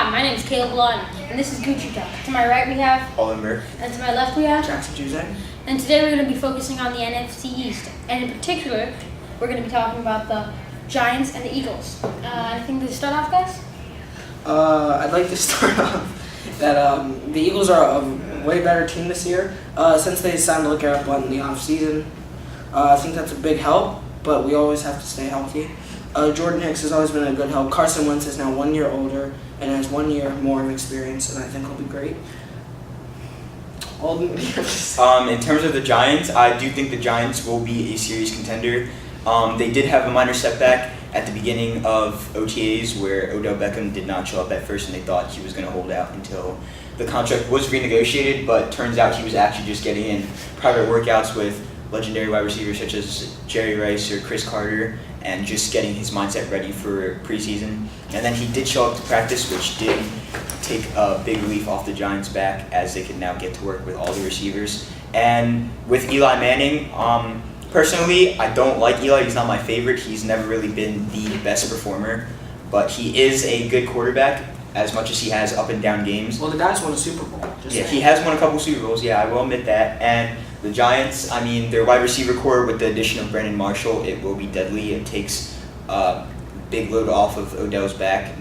Hi, my name is Caleb Lawton, and this is Gucci Talk. To my right we have Olin Burke. and to my left we have Jackson Tuesday. And today we're going to be focusing on the NFC East, and in particular, we're going to be talking about the Giants and the Eagles. Anything to start off, guys? I'd like to start off that the Eagles are a way better team this year since they signed LeGarrette Blount in the offseason. I think that's a big help, but we always have to stay healthy. Jordan Hicks has always been a good help. Carson Wentz is now 1 year older and has 1 year more of experience, and I think he'll be great. Alden, what do you have to say? In terms of the Giants, I do think the Giants will be a serious contender. They did have a minor setback at the beginning of OTAs where Odell Beckham did not show up at first, and they thought he was going to hold out until the contract was renegotiated, but turns out he was actually just getting in private workouts with legendary wide receivers such as Jerry Rice or Chris Carter and just getting his mindset ready for preseason. And then he did show up to practice, which did take a big relief off the Giants' back as they could now get to work with all the receivers. And with Eli Manning, personally, I don't like Eli. He's not my favorite. He's never really been the best performer, but he is a good quarterback as much as he has up and down games. Well, the Giants won a Super Bowl. He has won a couple Super Bowls, yeah, I will admit that. And the Giants, I mean, their wide receiver core with the addition of Brandon Marshall, it will be deadly. It takes a big load off of Odell's back,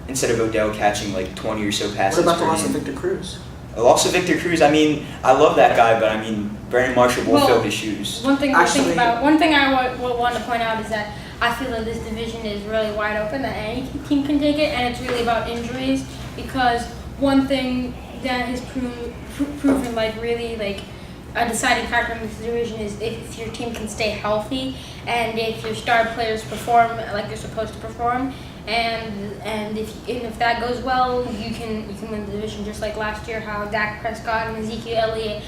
instead of Odell catching like 20 or so passes. What about the per loss of game. Victor Cruz? The loss of Victor Cruz, I mean, I love that guy, but I mean, Brandon Marshall will fill his shoes. One thing Actually- I want to point out is that I feel that this division is really wide open, that any team can take it, and it's really about injuries, because one thing that has proven like really like a deciding factor in this division is if your team can stay healthy and if your star players perform like they're supposed to perform, and if that goes well, you can win the division, just like last year how Dak Prescott and Ezekiel Elliott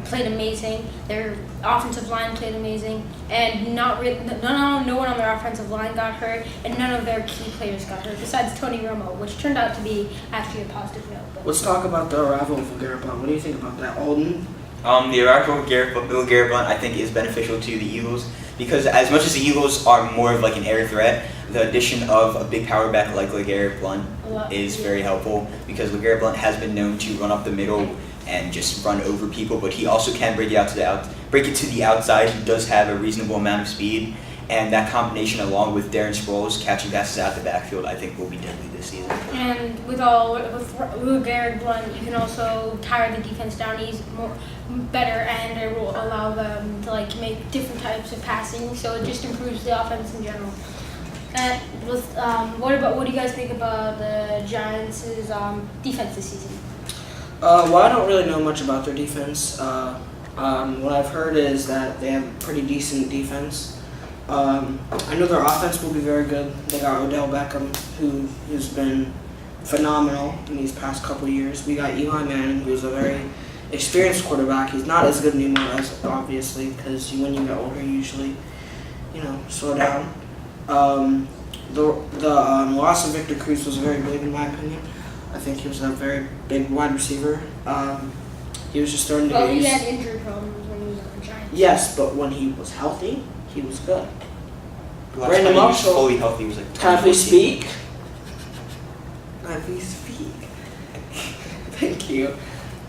played amazing. Their offensive line played amazing, and no one on their offensive line got hurt, and none of their key players got hurt besides Tony Romo, which turned out to be actually a positive note. But Let's talk about the arrival of LeGarrette Blount. What do you think about that, Alden? The arrival of LeGarrette Blount, I think, is beneficial to the Eagles because as much as the Eagles are more of like an air threat, the addition of a big power back like LeGarrette Blount is very helpful because LeGarrette Blount has been known to run up the middle and just run over people, but he also can break it to the outside. He does have a reasonable amount of speed, and that combination along with Darren Sproles catching passes out the backfield, I think will be deadly this season. And with LeGarrette Blount, you can also tire the defense down better, and it will allow them to like make different types of passing. So it just improves the offense in general. And what do you guys think about the Giants' defense this season? Well, I don't really know much about their defense. What I've heard is that they have pretty decent defense. I know their offense will be very good. They got Odell Beckham, who's been phenomenal in these past couple years. We got Eli Manning, who's a very experienced quarterback. He's not as good anymore, obviously, because when you get older, you usually, slow down. The loss of Victor Cruz was very big in my opinion. I think he was a very big wide receiver. He was just starting to Well, he had injury problems when he was on the Giants. Yes, but when he was healthy, he was good. Brandon Marshall- Marshall fully healthy was like Can we 2014. speak? Can we speak? Thank you.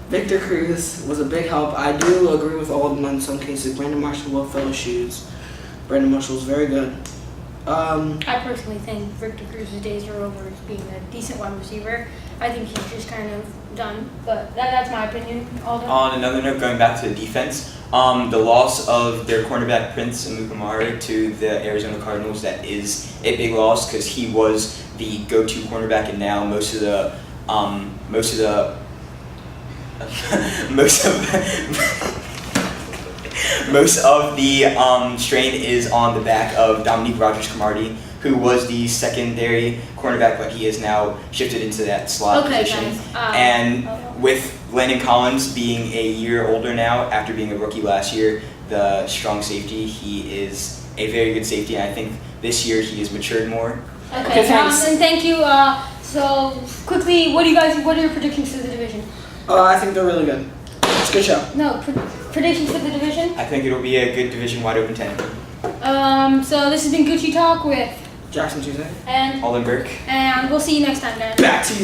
Victor Cruz was a big help. I do agree with Alden in some cases. Brandon Marshall will fill his shoes. Brandon Marshall is very good. I personally think Victor Cruz's days are over as being a decent wide receiver. I think he's just kind of done, but that's my opinion. Alden? On another note, going back to the defense, the loss of their cornerback Prince Amukamara to the Arizona Cardinals, that is a big loss because he was the go-to cornerback, and now most of the strain is on the back of Dominique Rodgers-Cromartie, who was the secondary cornerback, but he is now shifted into that slot position. Guys. And with Landon Collins being a year older now, after being a rookie last year, the strong safety, he is a very good safety, and I think this year he has matured more. Okay, thanks. and thank you. So quickly, what are your predictions for the division? I think they're really good. It's a good show. No, predictions for the division? I think it'll be a good division wide open 10. So this has been Gucci Talk with Jackson Tuesday. and Olin Burke. we'll see you next time, guys. Back to you.